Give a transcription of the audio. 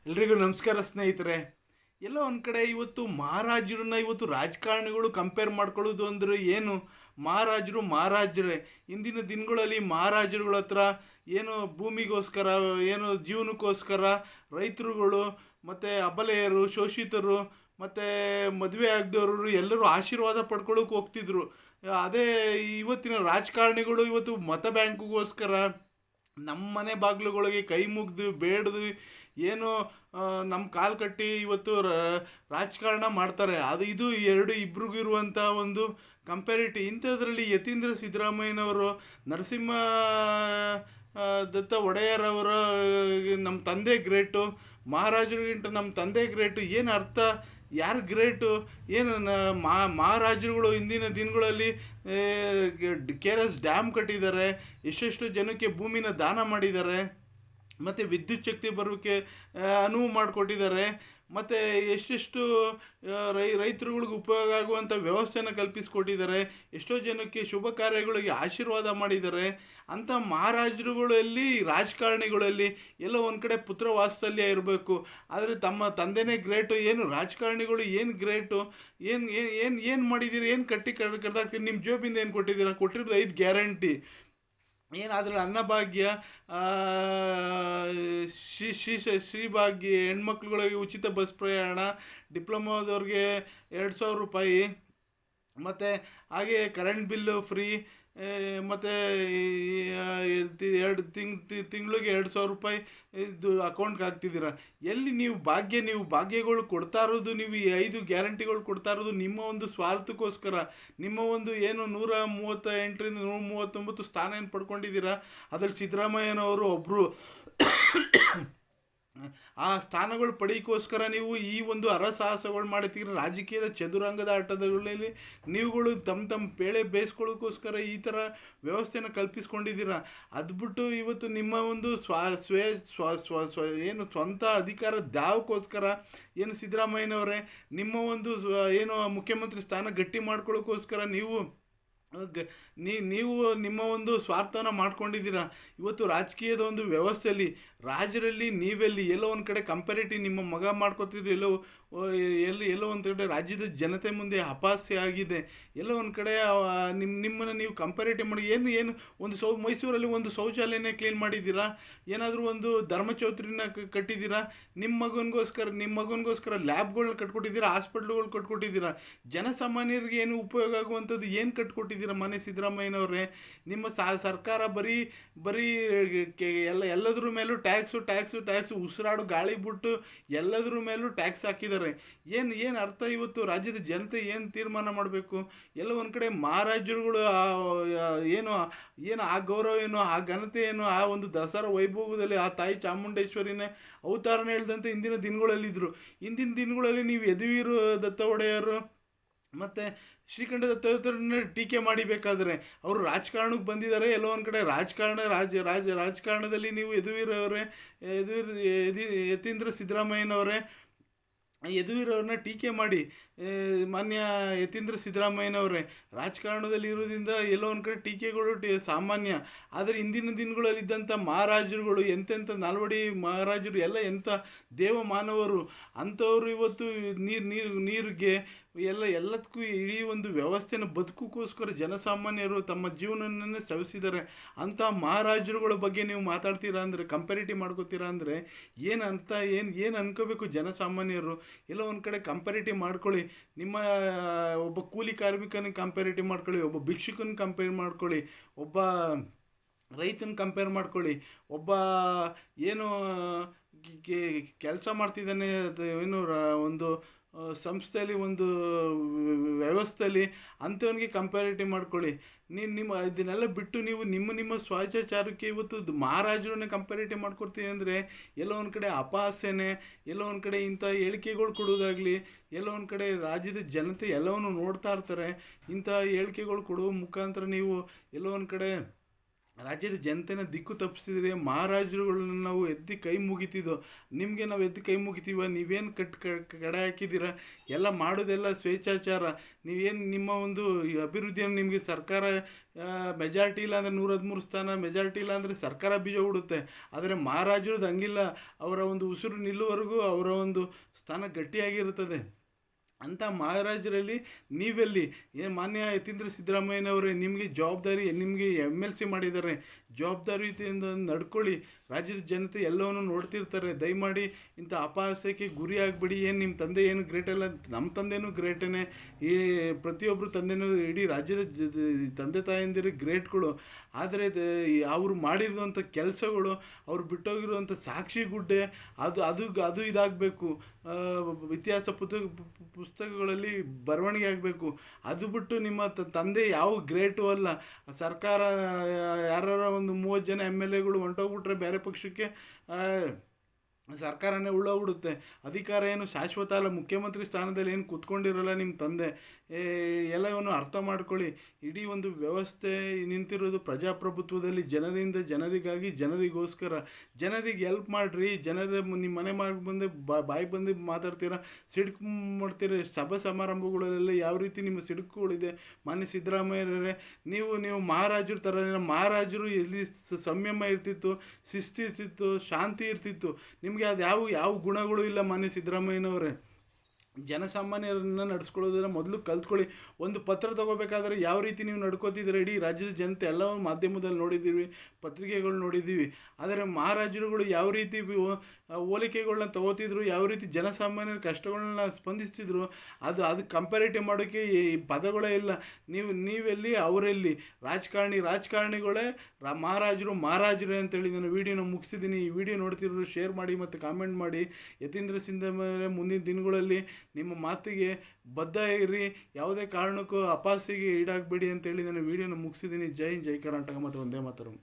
ಎಲ್ರಿಗೂ ನಮಸ್ಕಾರ ಸ್ನೇಹಿತರೆ. ಎಲ್ಲೋ ಒಂದು ಕಡೆ ಇವತ್ತು ಮಹಾರಾಜರನ್ನ ಇವತ್ತು ರಾಜಕಾರಣಿಗಳು ಕಂಪೇರ್ ಮಾಡ್ಕೊಳ್ಳೋದು ಅಂದರೆ ಏನು? ಮಹಾರಾಜರೇ. ಇಂದಿನ ದಿನಗಳಲ್ಲಿ ಮಹಾರಾಜರುಗಳ ಹತ್ರ ಏನು ಭೂಮಿಗೋಸ್ಕರ, ಏನು ಜೀವನಕ್ಕೋಸ್ಕರ ರೈತರುಗಳು ಮತ್ತು ಅಬಲೆಯರು, ಶೋಷಿತರು ಮತ್ತು ಮದುವೆ ಆಗದವರು ಎಲ್ಲರೂ ಆಶೀರ್ವಾದ ಪಡ್ಕೊಳ್ಳೋಕೆ ಹೋಗ್ತಿದ್ರು. ಅದೇ ಇವತ್ತಿನ ರಾಜಕಾರಣಿಗಳು ಇವತ್ತು ಮತ ಬ್ಯಾಂಕ್ಗೋಸ್ಕರ ನಮ್ಮ ಮನೆ ಬಾಗಿಲುಗಳಿಗೆ ಕೈ ಮುಗ್ದು ಬೇಡ್ದು ಏನು ನಮ್ಮ ಕಾಲು ಕಟ್ಟಿ ಇವತ್ತು ರಾಜಕಾರಣ ಮಾಡ್ತಾರೆ. ಅದು ಇದು ಎರಡು ಇಬ್ರಿಗೂ ಇರುವಂಥ ಒಂದು ಕಂಪ್ಯಾರಿಟಿ. ಇಂಥದ್ರಲ್ಲಿ ಯತೀಂದ್ರ ಸಿದ್ದರಾಮಯ್ಯನವರು, ನರಸಿಂಹ ದತ್ತ ಒಡೆಯರವರ ನಮ್ಮ ತಂದೆ ಗ್ರೇಟು, ಮಹಾರಾಜರಿಗಿಂತ ನಮ್ಮ ತಂದೆ ಗ್ರೇಟು, ಏನು ಅರ್ಥ? ಯಾರು ಗ್ರೇಟು? ಏನು ಮಹಾರಾಜರುಗಳು ಇಂದಿನ ದಿನಗಳಲ್ಲಿ ಕೆ ಆರ್ ಎಸ್ ಡ್ಯಾಮ್ ಕಟ್ಟಿದ್ದಾರೆ, ಎಷ್ಟೆಷ್ಟು ಜನಕ್ಕೆ ಭೂಮಿನ ದಾನ ಮಾಡಿದ್ದಾರೆ, ಮತ್ತು ವಿದ್ಯುತ್ ಶಕ್ತಿ ಬರೋಕ್ಕೆ ಅನುವು ಮಾಡಿಕೊಟ್ಟಿದ್ದಾರೆ, ಮತ್ತು ಎಷ್ಟೆಷ್ಟು ರೈತರುಗಳಿಗೆ ಉಪಯೋಗ ಆಗುವಂಥ ವ್ಯವಸ್ಥೆನ ಕಲ್ಪಿಸಿಕೊಟ್ಟಿದ್ದಾರೆ, ಎಷ್ಟೋ ಜನಕ್ಕೆ ಶುಭ ಕಾರ್ಯಗಳಿಗೆ ಆಶೀರ್ವಾದ ಮಾಡಿದ್ದಾರೆ. ಅಂಥ ಮಹಾರಾಜರುಗಳಲ್ಲಿ, ರಾಜಕಾರಣಿಗಳಲ್ಲಿ ಎಲ್ಲೋ ಒಂದು ಕಡೆ ಪುತ್ರ ವಾತ್ಸಲ್ಯ ಇರಬೇಕು. ಆದರೆ ತಮ್ಮ ತಂದೆನೇ ಗ್ರೇಟು. ಏನು ರಾಜಕಾರಣಿಗಳು ಏನು ಗ್ರೇಟು? ಏನು ಏನು ಏನು ಏನು ಮಾಡಿದ್ದೀರಿ? ಏನು ಕಟ್ಟಾಗ್ತೀರಿ? ನಿಮ್ಮ ಜೋಬಿಂದ ಏನು ಕೊಟ್ಟಿದ್ದೀರಾ? ಕೊಟ್ಟಿರೋದು 5 ಗ್ಯಾರಂಟಿ. ಏನಾದರೂ ಅನ್ನಭಾಗ್ಯ, ಶ್ರೀಭಾಗ್ಯ, ಹೆಣ್ಮಕ್ಳುಗಳಿಗೆ ಉಚಿತ ಬಸ್ ಪ್ರಯಾಣ, ಡಿಪ್ಲೊಮಾದವ್ರಿಗೆ 2,000 ರೂಪಾಯಿ, ಮತ್ತು ಹಾಗೆ ಕರೆಂಟ್ ಬಿಲ್ಲು ಫ್ರೀ, ಮತ್ತು ತಿಂಗಳಿಗೆ 2,000 ರೂಪಾಯಿ ಇದು ಅಕೌಂಟ್ಗೆ ಹಾಕ್ತಿದ್ದೀರ. ಎಲ್ಲಿ ನೀವು ಭಾಗ್ಯಗಳು ಕೊಡ್ತಾ ಇರೋದು, ನೀವು ಈ 5 ಗ್ಯಾರಂಟಿಗಳು ಕೊಡ್ತಾ ಇರೋದು ನಿಮ್ಮ ಒಂದು ಸ್ವಾರ್ಥಕ್ಕೋಸ್ಕರ. ನಿಮ್ಮ ಒಂದು ಏನು 138ರಿಂದ 139 ಸ್ಥಾನ ಏನು ಪಡ್ಕೊಂಡಿದ್ದೀರಾ, ಅದರಲ್ಲಿ ಸಿದ್ದರಾಮಯ್ಯನವರು ಒಬ್ಬರು. ಆ ಸ್ಥಾನಗಳು ಪಡೆಯೋಕ್ಕೋಸ್ಕರ ನೀವು ಈ ಒಂದು ಹರಸಾಹಸಗಳು ಮಾಡ್ತೀರ. ರಾಜಕೀಯದ ಚದುರಂಗದ ಆಟದಲ್ಲಿ ನೀವುಗಳು ತಮ್ಮ ಪೇಳೆ ಬೇಯಿಸ್ಕೊಳ್ಳೋಕ್ಕೋಸ್ಕರ ಈ ಥರ ವ್ಯವಸ್ಥೆನ ಕಲ್ಪಿಸ್ಕೊಂಡಿದ್ದೀರ. ಅದು ಬಿಟ್ಟು ಇವತ್ತು ನಿಮ್ಮ ಒಂದು ಏನು ಸ್ವಂತ ಅಧಿಕಾರ ದಾವಕ್ಕೋಸ್ಕರ ಏನು ಸಿದ್ದರಾಮಯ್ಯನವರೇ, ನಿಮ್ಮ ಒಂದು ಏನು ಮುಖ್ಯಮಂತ್ರಿ ಸ್ಥಾನ ಗಟ್ಟಿ ಮಾಡ್ಕೊಳ್ಳೋಕ್ಕೋಸ್ಕರ ನೀವು ನಿಮ್ಮ ಒಂದು ಸ್ವಾರ್ಥನ ಮಾಡ್ಕೊಂಡಿದ್ದೀರಾ. ಇವತ್ತು ರಾಜಕೀಯದ ಒಂದು ವ್ಯವಸ್ಥೆಯಲ್ಲಿ ರಾಜರಲ್ಲಿ ನೀವೆಲ್ಲಿ ಎಲ್ಲೋ ಒಂದು ಕಡೆ ಕಂಪ್ಯಾರಿಟಿವ್ ನಿಮ್ಮ ಮಗ ಮಾಡ್ಕೋತಿದ್ರು, ಎಲ್ಲೋ ಒಂದು ಕಡೆ ರಾಜ್ಯದ ಜನತೆ ಮುಂದೆ ಅಪಹಾಸ್ಯ ಆಗಿದೆ. ಎಲ್ಲೋ ಒಂದು ಕಡೆ ನಿಮ್ಮನ್ನು ನೀವು ಕಂಪ್ಯಾರಿಟಿವ್ ಮಾಡಿ ಏನು ಒಂದು ಮೈಸೂರಲ್ಲಿ ಒಂದು ಶೌಚಾಲಯನೇ ಕ್ಲೀನ್ ಮಾಡಿದ್ದೀರಾ? ಏನಾದರೂ ಒಂದು ಧರ್ಮಚೌತ್ರಿನ ಕಟ್ಟಿದ್ದೀರಾ? ನಿಮ್ಮ ಮಗನಿಗೋಸ್ಕರ ಲ್ಯಾಬ್ಗಳನ್ನ ಕಟ್ಕೊಟ್ಟಿದ್ದೀರಾ, ಹಾಸ್ಪಿಟ್ಲ್ಗಳು ಕಟ್ಕೊಟ್ಟಿದ್ದೀರಾ? ಜನಸಾಮಾನ್ಯರಿಗೆ ಏನು ಉಪಯೋಗ ಆಗುವಂಥದ್ದು ಏನು ಕಟ್ಕೊಟ್ಟಿದ್ದೀರಾ ಮನೆ ಸಿದ್ದರಾಮಯ್ಯನವರೇ? ನಿಮ್ಮ ಸರ್ಕಾರ ಬರೀ ಎಲ್ಲದ್ರ ಮೇಲೂ ಟ್ಯಾಕ್ಸು ಉಸಿರಾಡು ಗಾಳಿ ಬಿಟ್ಟು ಎಲ್ಲದ್ರ ಮೇಲೂ ಟ್ಯಾಕ್ಸ್ ಹಾಕಿದ್ದಾರೆ. ಏನು ಅರ್ಥ? ಇವತ್ತು ರಾಜ್ಯದ ಜನತೆ ಏನು ತೀರ್ಮಾನ ಮಾಡಬೇಕು? ಎಲ್ಲ ಒಂದು ಕಡೆ ಮಹಾರಾಜರುಗಳು ಏನು ಆ ಗೌರವ ಏನು, ಆ ಘನತೆ ಏನು, ಆ ಒಂದು ದಸರಾ ವೈಭೋಗದಲ್ಲಿ ಆ ತಾಯಿ ಚಾಮುಂಡೇಶ್ವರಿನೇ ಅವತಾರನ ಹೇಳ್ದಂತೆ ಇಂದಿನ ದಿನಗಳಲ್ಲಿ ನೀವು ಯದುವೀರ್ ದತ್ತ ಒಡೆಯರು ಮತ್ತು ಶ್ರೀಕಂಠ ದತ್ತರನ್ನ ಟೀಕೆ ಮಾಡಿಬೇಕಾದ್ರೆ ಅವರು ರಾಜಕಾರಣಕ್ಕೆ ಬಂದಿದ್ದಾರೆ. ಎಲ್ಲೋ ಒಂದು ಕಡೆ ರಾಜಕಾರಣದಲ್ಲಿ ನೀವು ಯತೀಂದ್ರ ಸಿದ್ದರಾಮಯ್ಯನವರೇ ಯದುವೀರವ್ರನ್ನ ಟೀಕೆ ಮಾಡಿ, ಮಾನ್ಯ ಯತೀಂದ್ರ ಸಿದ್ದರಾಮಯ್ಯನವರೇ ರಾಜಕಾರಣದಲ್ಲಿ ಇರೋದ್ರಿಂದ ಎಲ್ಲೋ ಒಂದು ಕಡೆ ಟೀಕೆಗಳು ಸಾಮಾನ್ಯ. ಆದರೆ ಇಂದಿನ ದಿನಗಳಲ್ಲಿದ್ದಂಥ ಮಹಾರಾಜರುಗಳು ಎಂತೆಂಥ ನಾಲ್ವಡಿ ಮಹಾರಾಜರು ಎಲ್ಲ ಎಂಥ ದೇವಮಾನವರು. ಅಂಥವರು ಇವತ್ತು ನೀರಿಗೆ ಎಲ್ಲದಕ್ಕೂ ಇಡೀ ಒಂದು ವ್ಯವಸ್ಥೆನ ಬದುಕೋಕ್ಕೋಸ್ಕರ ಜನಸಾಮಾನ್ಯರು ತಮ್ಮ ಜೀವನವನ್ನೇ ಸವಿಸಿದ್ದಾರೆ. ಅಂಥ ಮಹಾರಾಜರುಗಳ ಬಗ್ಗೆ ನೀವು ಮಾತಾಡ್ತೀರಾ ಅಂದರೆ, ಕಂಪ್ಯಾರಿಟಿವ್ ಮಾಡ್ಕೋತೀರಾ ಅಂದರೆ ಏನು ಅನ್ಕೋಬೇಕು ಜನಸಾಮಾನ್ಯರು? ಎಲ್ಲೋ ಒಂದು ಕಡೆ ಕಂಪ್ಯಾರಿಟಿವ್ ಮಾಡ್ಕೊಳ್ಳಿ. ನಿಮ್ಮ ಒಬ್ಬ ಕೂಲಿ ಕಾರ್ಮಿಕನ ಕಂಪ್ಯಾರಿಟಿವ್ ಮಾಡ್ಕೊಳ್ಳಿ, ಒಬ್ಬ ಭಿಕ್ಷುಕನ ಕಂಪೇರ್ ಮಾಡ್ಕೊಳ್ಳಿ, ಒಬ್ಬ ರೈತನ ಕಂಪೇರ್ ಮಾಡ್ಕೊಳ್ಳಿ, ಒಬ್ಬ ಏನು ಕೆಲಸ ಮಾಡ್ತಿದ್ದಾನೆ ಏನು ಒಂದು ಸಂಸ್ಥೆಯಲ್ಲಿ, ಒಂದು ವ್ಯವಸ್ಥೆಯಲ್ಲಿ, ಅಂಥವನಿಗೆ ಕಂಪ್ಯಾರಿಟಿವ್ ಮಾಡ್ಕೊಳ್ಳಿ. ಇದನ್ನೆಲ್ಲ ಬಿಟ್ಟು ನೀವು ನಿಮ್ಮ ಸ್ವಾಚಾಚಾರಕ್ಕೆ ಇವತ್ತು ಮಹಾರಾಜರನ್ನೇ ಕಂಪ್ಯಾರಿಟಿವ್ ಮಾಡ್ಕೊಡ್ತೀವಿ ಅಂದರೆ ಎಲ್ಲೋ ಒಂದು ಕಡೆ ಅಪಹಾಸ್ಯನೇ. ಎಲ್ಲೋ ಒಂದು ಕಡೆ ಇಂಥ ಹೇಳಿಕೆಗಳು ಕೊಡೋದಾಗಲಿ, ಎಲ್ಲೋ ಒಂದು ಕಡೆ ರಾಜ್ಯದ ಜನತೆ ಎಲ್ಲವನ್ನು ನೋಡ್ತಾ ಇರ್ತಾರೆ. ಇಂಥ ಹೇಳಿಕೆಗಳು ಕೊಡುವ ಮುಖಾಂತರ ನೀವು ಎಲ್ಲೋ ಒಂದು ಕಡೆ ರಾಜ್ಯದ ಜನತೆನ ದಿಕ್ಕು ತಪ್ಪಿಸಿದ್ರೆ ಮಹಾರಾಜರುಗಳನ್ನ ನಾವು ಎದ್ದು ಕೈ ಮುಗಿತಿದ್ದೋ. ನಿಮಗೆ ನಾವು ಎದ್ದು ಕೈ ಮುಗಿತೀವ, ನೀವೇನು ಕಡೆ ಹಾಕಿದ್ದೀರ, ಎಲ್ಲ ಮಾಡೋದೆಲ್ಲ ಸ್ವೇಚ್ಛಾಚಾರ. ನೀವೇನು ನಿಮ್ಮ ಒಂದು ಈ ಅಭಿವೃದ್ಧಿಯನ್ನು ನಿಮಗೆ ಸರ್ಕಾರ ಮೆಜಾರಿಟಿ ಇಲ್ಲ ಅಂದರೆ 113 ಸ್ಥಾನ ಮೆಜಾರಿಟಿ ಇಲ್ಲ ಅಂದರೆ ಸರ್ಕಾರ ಬೀಜ ಉಡುತ್ತೆ. ಆದರೆ ಮಹಾರಾಜರದ್ದು ಹಂಗಿಲ್ಲ, ಅವರ ಒಂದು ಉಸಿರು ನಿಲ್ಲುವವರೆಗೂ ಅವರ ಒಂದು ಸ್ಥಾನ ಗಟ್ಟಿಯಾಗಿರುತ್ತದೆ. ಅಂಥ ಮಹಾರಾಜರಲ್ಲಿ ನೀವೆಲ್ಲಿ ಮಾನ್ಯ ಯತೀಂದ್ರ ಸಿದ್ದರಾಮಯ್ಯನವರೇ, ನಿಮಗೆ ಜವಾಬ್ದಾರಿ, ನಿಮಗೆ MLC ಮಾಡಿದ್ದಾರೆ, ಜವಾಬ್ದಾರಿಯಿಂದ ನಡ್ಕೊಳ್ಳಿ. ರಾಜ್ಯದ ಜನತೆ ಎಲ್ಲವನ್ನು ನೋಡ್ತಿರ್ತಾರೆ. ದಯಮಾಡಿ ಇಂಥ ಅಪಹಾಸ್ಯಕ್ಕೆ ಗುರಿ ಆಗಬೇಡಿ. ಏನು ನಿಮ್ಮ ತಂದೆ ಏನು ಗ್ರೇಟ್ ಅಲ್ಲ, ನಮ್ಮ ತಂದೆನೂ ಗ್ರೇಟೇ. ಈ ಪ್ರತಿಯೊಬ್ಬರು ತಂದೆನೂ ಇಡೀ ರಾಜ್ಯದ ತಂದೆ ತಾಯಂದಿರು ಗ್ರೇಟ್ಗಳು. ಆದರೆ ಅವರು ಮಾಡಿರುವಂಥ ಕೆಲಸಗಳು, ಅವ್ರು ಬಿಟ್ಟೋಗಿರುವಂಥ ಸಾಕ್ಷಿ ಗುಡ್ಡೆ ಅದು ಇದಾಗಬೇಕು, ಇತಿಹಾಸ ಪುಸ್ತಕಗಳಲ್ಲಿ ಬರವಣಿಗೆ ಆಗಬೇಕು. ಅದು ಬಿಟ್ಟು ನಿಮ್ಮ ತಂದೆ ಯಾವ ಗ್ರೇಟು ಅಲ್ಲ. ಸರ್ಕಾರ ಯಾರ ಒಂದು 30 ಜನ MLAಗಳು ಹೊಂಟೋಗ್ಬಿಟ್ರೆ ಬೇರೆ ಪಕ್ಷಕ್ಕೆ ಸರ್ಕಾರನೇ ಉಳ್ಳೋಗ್ಬಿಡುತ್ತೆ. ಅಧಿಕಾರ ಏನು ಶಾಶ್ವತ ಅಲ್ಲ. ಮುಖ್ಯಮಂತ್ರಿ ಸ್ಥಾನದಲ್ಲಿ ಏನು ಕೂತ್ಕೊಂಡಿರಲ್ಲ ನಿಮ್ಮ ತಂದೆ. ಎಲ್ಲವನ್ನು ಅರ್ಥ ಮಾಡ್ಕೊಳ್ಳಿ. ಇಡೀ ಒಂದು ವ್ಯವಸ್ಥೆ ನಿಂತಿರೋದು ಪ್ರಜಾಪ್ರಭುತ್ವದಲ್ಲಿ, ಜನರಿಂದ ಜನರಿಗಾಗಿ, ಜನರಿಗೋಸ್ಕರ. ಜನರಿಗೆ ಹೆಲ್ಪ್ ಮಾಡಿರಿ. ನಿಮ್ಮ ಮನೆ ಮಾರ್ಗ ಬಂದು ಬಾಯಿ ಬಂದು ಮಾತಾಡ್ತೀರಾ, ಸಿಡುಕು ಮಾಡ್ತೀರ. ಸಭಾ ಸಮಾರಂಭಗಳಲ್ಲೆಲ್ಲ ಯಾವ ರೀತಿ ನಿಮ್ಮ ಸಿಡುಕುಗಳಿದೆ. ಮಾನ್ಯ ಸಿದ್ದರಾಮಯ್ಯರೇ, ನೀವು ಮಹಾರಾಜರು ಥರ, ಮಹಾರಾಜರು ಎಲ್ಲಿ ಸಂಯಮ ಇರ್ತಿತ್ತು, ಶಿಸ್ತಿರ್ತಿತ್ತು, ಶಾಂತಿ ಇರ್ತಿತ್ತು. ನಿಮಗೆ ಅದು ಯಾವ ಗುಣಗಳು ಇಲ್ಲ. ಮಾನ್ಯ ಸಿದ್ದರಾಮಯ್ಯನವರೇ, ಜನಸಾಮಾನ್ಯರನ್ನು ನಡೆಸ್ಕೊಳ್ಳೋದನ್ನು ಮೊದಲು ಕಲ್ತ್ಕೊಳ್ಳಿ. ಒಂದು ಪತ್ರ ತೊಗೋಬೇಕಾದ್ರೆ ಯಾವ ರೀತಿ ನೀವು ನಡ್ಕೋತಿದ್ದೀರ, ಇಡೀ ರಾಜ್ಯದ ಜನತೆ ಎಲ್ಲವೂ ಮಾಧ್ಯಮದಲ್ಲಿ ನೋಡಿದ್ದೀವಿ, ಪತ್ರಿಕೆಗಳು ನೋಡಿದ್ದೀವಿ. ಆದರೆ ಮಹಾರಾಜರುಗಳು ಯಾವ ರೀತಿ ಹೋಲಿಕೆಗಳನ್ನ ತೊಗೋತಿದ್ರು, ಯಾವ ರೀತಿ ಜನಸಾಮಾನ್ಯರ ಕಷ್ಟಗಳನ್ನ ಸ್ಪಂದಿಸ್ತಿದ್ರು, ಅದು ಕಂಪ್ಯಾರಿಟಿವ್ ಮಾಡೋಕ್ಕೆ ಈ ಪದಗಳೇ ಇಲ್ಲ. ನೀವೆಲ್ಲಿ, ಅವರೆಲ್ಲಿ? ರಾಜಕಾರಣಿಗಳೇ ಮಹಾರಾಜರೇ ಅಂತೇಳಿ ನಾನು ವೀಡಿಯೋನ ಮುಗಿಸಿದ್ದೀನಿ. ಈ ವಿಡಿಯೋ ನೋಡ್ತಿರೋರು ಶೇರ್ ಮಾಡಿ ಮತ್ತು ಕಾಮೆಂಟ್ ಮಾಡಿ. ಯತೀಂದ್ರ ಸಿದ್ದರಾಮಯ್ಯ ಮುಂದಿನ ದಿನಗಳಲ್ಲಿ ನಿಮ್ಮ ಮಾತಿಗೆ ಬದ್ಧ ಇರಿ. ಯಾವುದೇ ಕಾರಣಕ್ಕೂ ಅಪಹಾಸ್ಯೆಗೆ ಈಡಾಗಬೇಡಿ ಅಂತೇಳಿ ನಾನು ವಿಡಿಯೋನ ಮುಗಿಸಿದ್ದೀನಿ. ಜೈ ಹಿಂದ್, ಜೈ ಕರ್ನಾಟಕ ಮತ್ತು ವಂದೇ ಮಾತರಂ.